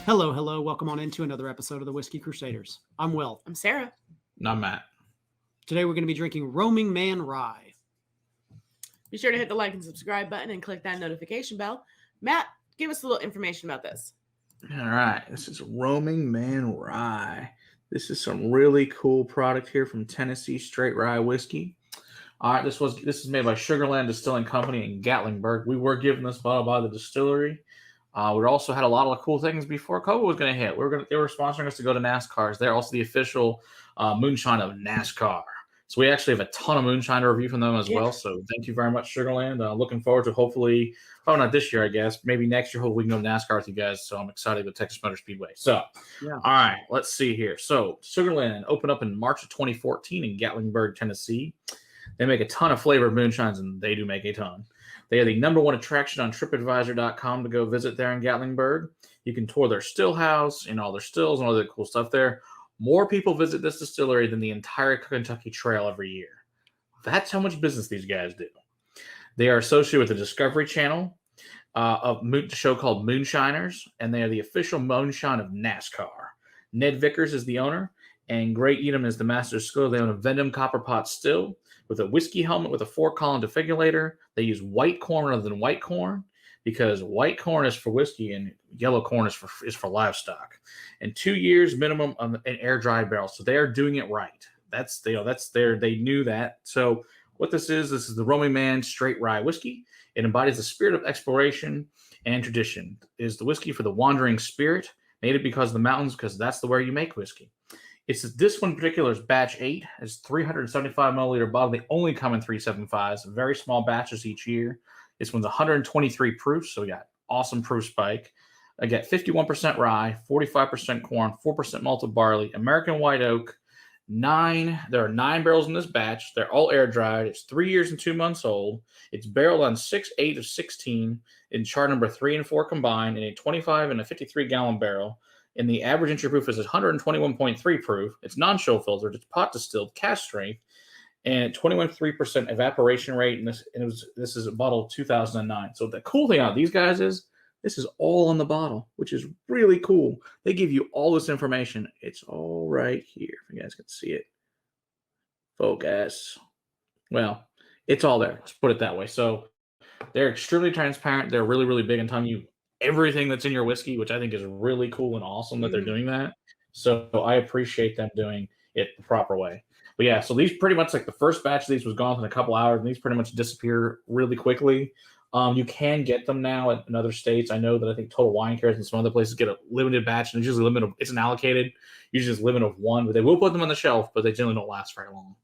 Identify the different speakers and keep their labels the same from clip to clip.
Speaker 1: Hello, hello. Welcome on into another episode of the Whiskey Crusaders. I'm Will.
Speaker 2: I'm Sarah.
Speaker 3: Not Matt.
Speaker 1: Today we're going to be drinking Roaming Man Rye.
Speaker 2: Be sure to hit the like and subscribe button and click that notification bell. Matt, give us a little information about this.
Speaker 3: All right. This is Roaming Man Rye. This is some really cool product here from Tennessee Straight Rye Whiskey. All right. This is made by Sugarland Distilling Company in Gatlinburg. We were given this bottle by the distillery. We also had a lot of cool things before COVID was going to hit. They were sponsoring us to go to Nascar's. They're also the official Moonshine of Nascar. So we actually have a ton of Moonshine to review from them as well. So thank you very much, Sugarland. Looking forward to hopefully, probably not this year, I guess. Maybe next year, hopefully we can go to NASCAR with you guys. So I'm excited with Texas Motor Speedway. So, All right, let's see here. So Sugarland opened up in March of 2014 in Gatlinburg, Tennessee. They make a ton of flavored moonshines, and they do make a ton. They are the #1 attraction on TripAdvisor.com to go visit there in Gatlinburg. You can tour their still house and all their stills and all the cool stuff there. More people visit this distillery than the entire Kentucky Trail every year. That's how much business these guys do. They are associated with the Discovery Channel of a show called Moonshiners, and they are the official moonshine of NASCAR. Ned Vickers is the owner, and Greg Edom is the master distiller. They own a Vendome copper pot still with a whiskey helmet with a 4-column defibrillator. They use white corn rather than white corn because white corn is for whiskey and yellow corn is for livestock. And 2 years minimum on an air-dried barrel. So they are doing it right. They knew that. So what this is the Roaming Man Straight Rye Whiskey. It embodies the spirit of exploration and tradition. It is the whiskey for the wandering spirit, made it because of the mountains, because that's where you make whiskey. This one in particular is batch 8. It's 375 milliliter bottle. They only come in 375s, very small batches each year. This one's 123 proof, so we got awesome proof spike. I got 51% rye, 45% corn, 4% malted barley, American white oak. There are 9 barrels in this batch. They're all air dried. It's 3 years and 2 months old. It's barreled on 6/8 of 16 in char number 3 and 4 combined in a 25 and a 53 gallon barrel. And the average entry proof is 121.3 proof. It's non-chill filtered. It's pot distilled, cask strength, and 21.3% evaporation rate. And this is a bottle of 2009. So the cool thing about these guys is this is all on the bottle, which is really cool. They give you all this information. It's all right here. If you guys can see it. Focus. Well, it's all there. Let's put it that way. So they're extremely transparent. They're really, really big on telling you everything that's in your whiskey, which I think is really cool and awesome that they're doing that. So I appreciate them doing it the proper way. But yeah, so these pretty much, like the first batch of these was gone in a couple hours, and these pretty much disappear really quickly. You can get them now in other states. I know that I think Total Wine Cares and some other places get a limited batch, and it's usually it's an allocated, usually just limit of 1, but they will put them on the shelf, but they generally don't last very long.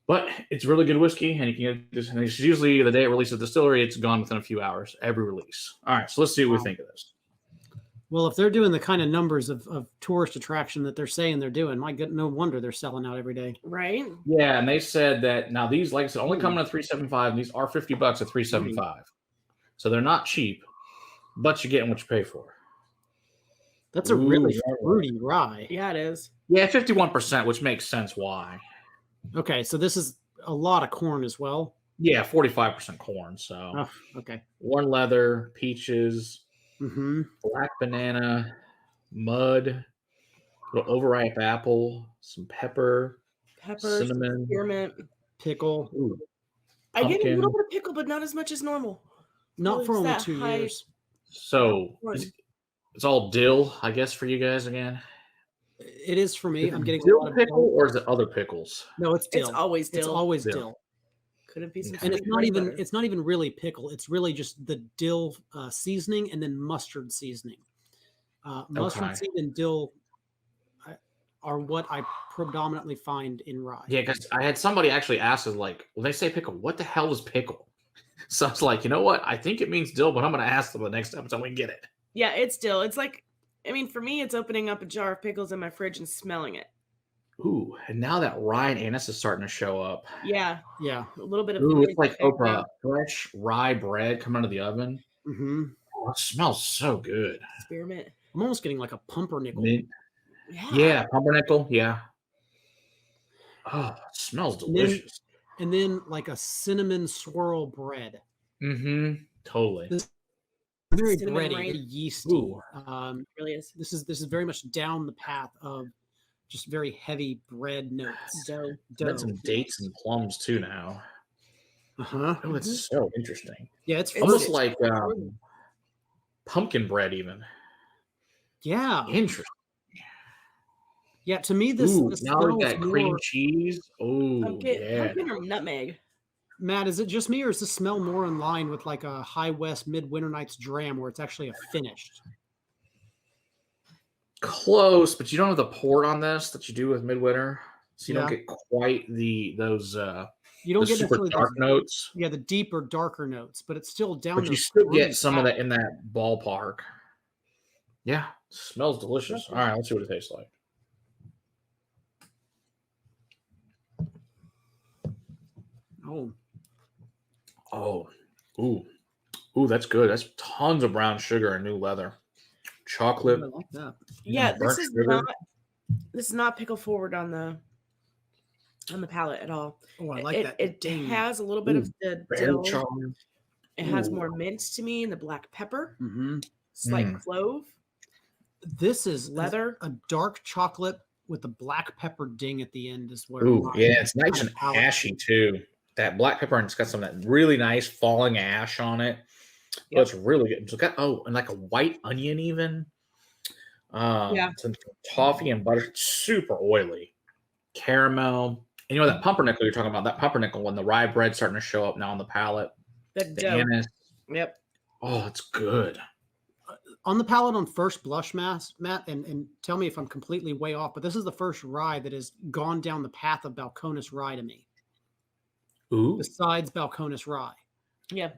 Speaker 3: But it's really good whiskey, and you can get this. And it's usually the day it releases the distillery, it's gone within a few hours, every release. All right, so let's see what we think of this.
Speaker 1: Well, if they're doing the kind of numbers of tourist attraction that they're saying they're doing, my God, no wonder they're selling out every day.
Speaker 2: Right?
Speaker 3: Yeah, and they said that now these, like I said, only coming at $375, and these are $50 at $375. So they're not cheap, but you're getting what you pay for.
Speaker 1: That's a really fruity rye.
Speaker 2: Yeah, it is.
Speaker 3: Yeah, 51%, which makes sense why.
Speaker 1: Okay, so this is a lot of corn as well.
Speaker 3: Yeah, 45% corn. So
Speaker 1: okay.
Speaker 3: Warm leather, peaches, black banana, mud, little overripe apple, some pepper, cinnamon,
Speaker 2: spearmint,
Speaker 1: pickle.
Speaker 3: Ooh,
Speaker 2: I get a little bit of pickle, but not as much as normal.
Speaker 1: Not for only 2 years.
Speaker 3: So it's all dill, I guess, for you guys again.
Speaker 1: It is for me. I'm getting
Speaker 3: dill
Speaker 1: a lot of
Speaker 3: pickle,
Speaker 1: dill.
Speaker 3: or is it other pickles?
Speaker 1: No, it's dill.
Speaker 2: It's always dill.
Speaker 1: It's always dill.
Speaker 2: Couldn't be some.
Speaker 1: And it's not even really pickle. It's really just the dill seasoning and then mustard seasoning. Mustard seed and dill are what I predominantly find in rye.
Speaker 3: Yeah, because I had somebody actually ask us, like, when they say pickle, what the hell is pickle? So I was like, you know what? I think it means dill, but I'm going to ask them the next episode we can get it.
Speaker 2: Yeah, it's dill. It's like, I mean, for me, it's opening up a jar of pickles in my fridge and smelling it.
Speaker 3: Ooh, and now that rye and anise is starting to show up.
Speaker 2: Yeah.
Speaker 1: Yeah.
Speaker 2: A little bit of
Speaker 3: it's like Oprah, fresh rye bread coming out of the oven. Oh, it smells so good.
Speaker 2: Spearmint.
Speaker 1: I'm almost getting like a pumpernickel.
Speaker 3: Yeah, pumpernickel. Yeah. Oh, it smells delicious.
Speaker 1: And then like a cinnamon swirl bread.
Speaker 3: Totally.
Speaker 1: Very
Speaker 2: cinnamon
Speaker 1: bready,
Speaker 2: rain.
Speaker 1: very yeasty.
Speaker 3: Ooh.
Speaker 2: It really is.
Speaker 1: This is very much down the path of just very heavy bread notes.
Speaker 2: Dough.
Speaker 3: Got some dates and plums too now.
Speaker 1: Uh-huh.
Speaker 3: Oh, it's so interesting.
Speaker 1: Yeah, it's
Speaker 3: Almost
Speaker 1: fruity.
Speaker 3: like pumpkin bread, even.
Speaker 1: Yeah.
Speaker 3: Interesting.
Speaker 1: Yeah, to me, this
Speaker 3: Ooh,
Speaker 1: this
Speaker 3: now we
Speaker 1: smells
Speaker 3: got cream
Speaker 1: more.
Speaker 3: cheese. Oh, yeah.
Speaker 2: Pumpkin or nutmeg?
Speaker 1: Matt, is it just me, or does this smell more in line with like a High West Midwinter Nights dram, where it's actually a finished?
Speaker 3: Close, but you don't have the port on this that you do with Midwinter, so you don't
Speaker 1: Yeah.
Speaker 3: get quite those
Speaker 1: You don't
Speaker 3: the
Speaker 1: get
Speaker 3: super
Speaker 1: necessarily
Speaker 3: dark
Speaker 1: those,
Speaker 3: notes,
Speaker 1: yeah, the deeper, darker notes, but it's still down
Speaker 3: but you
Speaker 1: those
Speaker 3: still get
Speaker 1: fruity
Speaker 3: some of
Speaker 1: paths.
Speaker 3: that in that ballpark. Yeah, smells delicious. All right, let's see what it tastes like.
Speaker 1: Oh,
Speaker 3: Ooh, that's good. That's tons of brown sugar and new leather, chocolate.
Speaker 1: I like that.
Speaker 2: Yeah,
Speaker 3: burnt sugar.
Speaker 2: this is not pickle forward on the palate at all.
Speaker 1: Oh, I like that.
Speaker 2: It
Speaker 1: ding.
Speaker 2: has a little bit of the dill.
Speaker 3: Char.
Speaker 2: It has
Speaker 3: Ooh.
Speaker 2: more mint to me and the black pepper,
Speaker 1: Mhm.
Speaker 2: slight clove,
Speaker 1: This is
Speaker 2: leather.
Speaker 1: a dark chocolate with a black pepper ding at the end. Is where
Speaker 3: Ooh, yeah, it's nice
Speaker 1: kind
Speaker 3: and
Speaker 1: of palate.
Speaker 3: ashy too. That black pepper and it's got some of that really nice falling ash on it. Oh, it's really good. It's got and like a white onion even.
Speaker 2: Yeah.
Speaker 3: Some toffee and butter. Super oily. Caramel. And you know that pumpernickel you're talking about, that pumpernickel when the rye bread's starting to show up now on the palate.
Speaker 2: The
Speaker 3: The
Speaker 2: dough.
Speaker 3: anise.
Speaker 2: Yep.
Speaker 3: Oh, it's good.
Speaker 1: On the palate on first blush, Matt, and tell me if I'm completely way off, but this is the first rye that has gone down the path of Balcones rye to me,
Speaker 3: Ooh.
Speaker 1: besides Balcones rye.
Speaker 2: Yeah.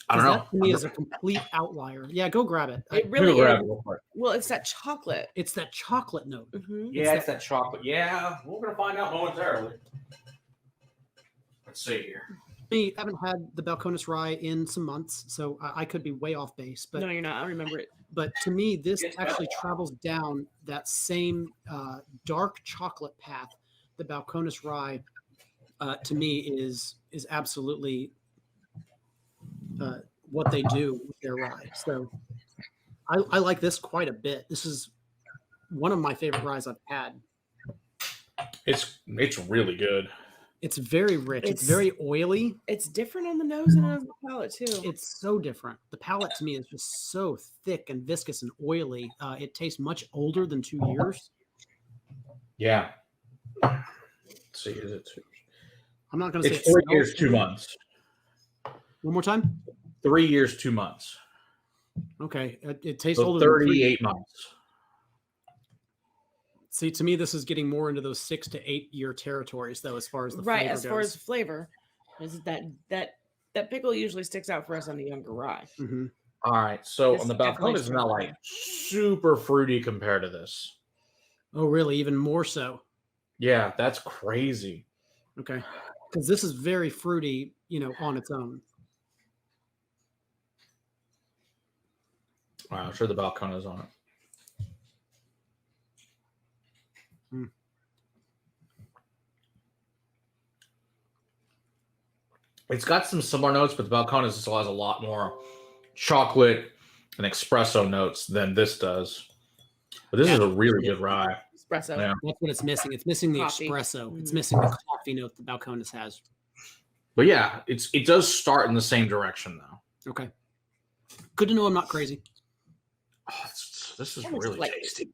Speaker 3: I don't
Speaker 1: 'Cause
Speaker 3: know.
Speaker 1: that to me is a complete outlier. Yeah, go grab it.
Speaker 2: It really
Speaker 3: grab
Speaker 2: is.
Speaker 3: it real quick.
Speaker 2: Well, it's that chocolate.
Speaker 1: It's that chocolate note.
Speaker 2: Mhm.
Speaker 3: Yeah, it's that chocolate. Yeah, we're gonna find out momentarily. Let's see here.
Speaker 1: I haven't had the Balcones rye in some months, so I could be way off base. But
Speaker 2: No, you're not. I remember it.
Speaker 1: but to me, this
Speaker 3: It's
Speaker 1: actually
Speaker 3: better.
Speaker 1: travels down that same dark chocolate path. The Balcones rye, to me, is absolutely what they do with their rye. So I like this quite a bit. This is one of my favorite ryes I've had.
Speaker 3: It's really good.
Speaker 1: It's very rich. It's
Speaker 2: It's-
Speaker 1: very oily.
Speaker 2: It's different on the nose and on the palate too.
Speaker 1: It's so different. The palate to me is just so thick and viscous and oily. It tastes much older than 2 years.
Speaker 3: Yeah. Let's see, is it?
Speaker 1: I'm not going to say
Speaker 3: It's
Speaker 1: it
Speaker 3: 3
Speaker 1: smells
Speaker 3: years, 2
Speaker 1: good.
Speaker 3: months.
Speaker 1: One more time.
Speaker 3: 3 years, 2 months.
Speaker 1: Okay, it tastes
Speaker 3: So
Speaker 1: older than 3
Speaker 3: 38 months.
Speaker 1: See, to me, this is getting more into those 6 to 8 year territories, though, as far as the
Speaker 2: Right,
Speaker 1: flavor
Speaker 2: as far
Speaker 1: goes.
Speaker 2: as flavor, is that pickle usually sticks out for us on the younger rye.
Speaker 1: Mhm.
Speaker 3: All right. So
Speaker 2: This
Speaker 3: on the
Speaker 2: definitely
Speaker 3: balcony is not
Speaker 2: strong.
Speaker 3: like super fruity compared to this.
Speaker 1: Oh, really? Even more so?
Speaker 3: Yeah, that's crazy.
Speaker 1: Okay, because this is very fruity, on its own.
Speaker 3: All right, I'm sure the balcony is on it. It's got some similar notes, but the balcony still has a lot more chocolate and espresso notes than this does. But this is a really good rye.
Speaker 2: Espresso.
Speaker 3: Yeah.
Speaker 1: That's what it's missing. It's missing the
Speaker 2: Coffee.
Speaker 1: espresso. It's
Speaker 2: Mhm.
Speaker 1: missing the coffee note that Balcones has.
Speaker 3: But yeah, it does start in the same direction though.
Speaker 1: Okay. Good to know I'm not crazy.
Speaker 3: Oh, this is
Speaker 2: Almost
Speaker 3: really
Speaker 2: like-
Speaker 3: tasty.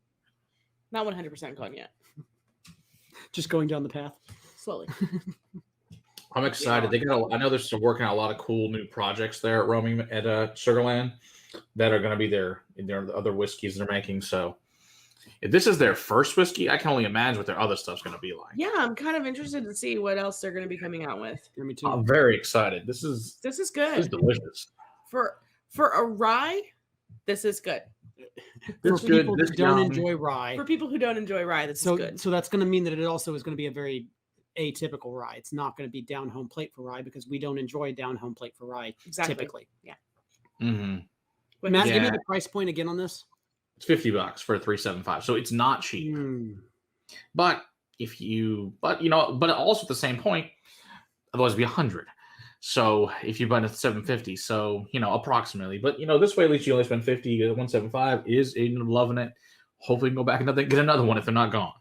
Speaker 2: Not 100% gone yet.
Speaker 1: Just going down the path.
Speaker 2: Slowly.
Speaker 3: I'm excited. They got. I know they're still working on a lot of cool new projects there at Roaming at Sugarland that are going to be in their other whiskeys they're making. So if this is their first whiskey, I can only imagine what their other stuff's going to be like.
Speaker 2: Yeah, I'm kind of interested to see what else they're going to be coming out with.
Speaker 1: Yeah, me too.
Speaker 3: I'm very excited. This is
Speaker 2: Good.
Speaker 3: delicious.
Speaker 2: For a rye, this is good.
Speaker 1: For
Speaker 3: This good.
Speaker 1: people
Speaker 3: This
Speaker 1: who don't
Speaker 3: young.
Speaker 1: enjoy rye.
Speaker 2: For people who don't enjoy rye, this
Speaker 1: So
Speaker 2: is good.
Speaker 1: so that's going to mean that it also is going to be a very atypical rye. It's not going to be down home plate for rye because we don't enjoy down home plate for rye
Speaker 2: Exactly.
Speaker 1: typically.
Speaker 3: Mm-hmm.
Speaker 2: But
Speaker 1: Matt, give me
Speaker 3: Yeah.
Speaker 1: the price point again on this.
Speaker 3: It's $50 for a 375, so it's not cheap. But but also at the same point, otherwise it'd be 100. So if you buy it at $750, so approximately. But this way at least you only spend $50, you get $175. Is loving it. Hopefully you can go back and get another one if they're not gone.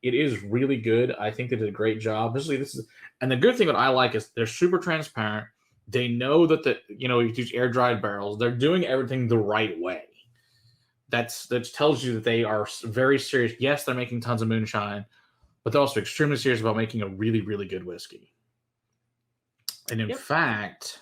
Speaker 3: It is really good. I think they did a great job. And the good thing that I like is they're super transparent. They know that you use air dried barrels. They're doing everything the right way. That tells you that they are very serious. Yes, they're making tons of moonshine, but they're also extremely serious about making a really, really good whiskey. And in fact,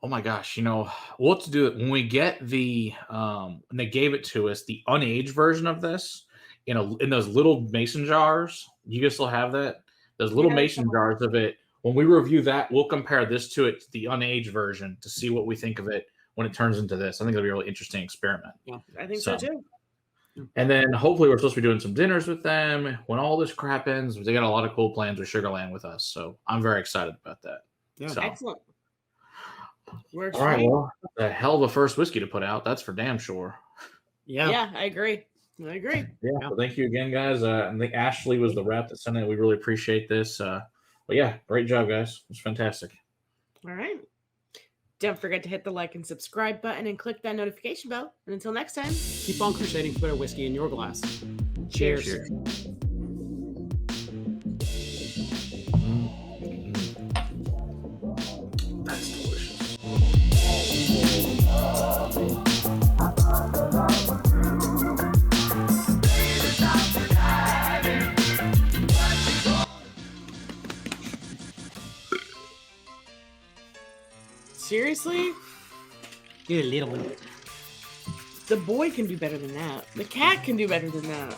Speaker 3: oh my gosh, we'll have to do it when we get the when they gave it to us, the unaged version of this in those little mason jars. You guys still have that? Those little mason jars of it. When we review that, we'll compare this to it, the unaged version, to see what we think of it when it turns into this. I think it'll be a really interesting experiment.
Speaker 2: Yeah, I think so too.
Speaker 3: And then hopefully we're supposed to be doing some dinners with them when all this crap ends. They got a lot of cool plans with Sugarland with us, so I'm very excited about that.
Speaker 2: Yeah, so. Excellent.
Speaker 3: All right, well, a hell of a first whiskey to put out. That's for damn sure.
Speaker 2: Yeah, I agree.
Speaker 3: Yeah, well, thank you again, guys. I think Ashley was the rep that sent it. We really appreciate this. But yeah, great job, guys. It's fantastic.
Speaker 2: All right. Don't forget to hit the like and subscribe button and click that notification bell. And until next time,
Speaker 1: keep on crusading for better whiskey in your glass. Cheers.
Speaker 3: Cheers. That's delicious.
Speaker 2: Seriously?
Speaker 1: Get a little one.
Speaker 2: The boy can do better than that. The cat can do better than that.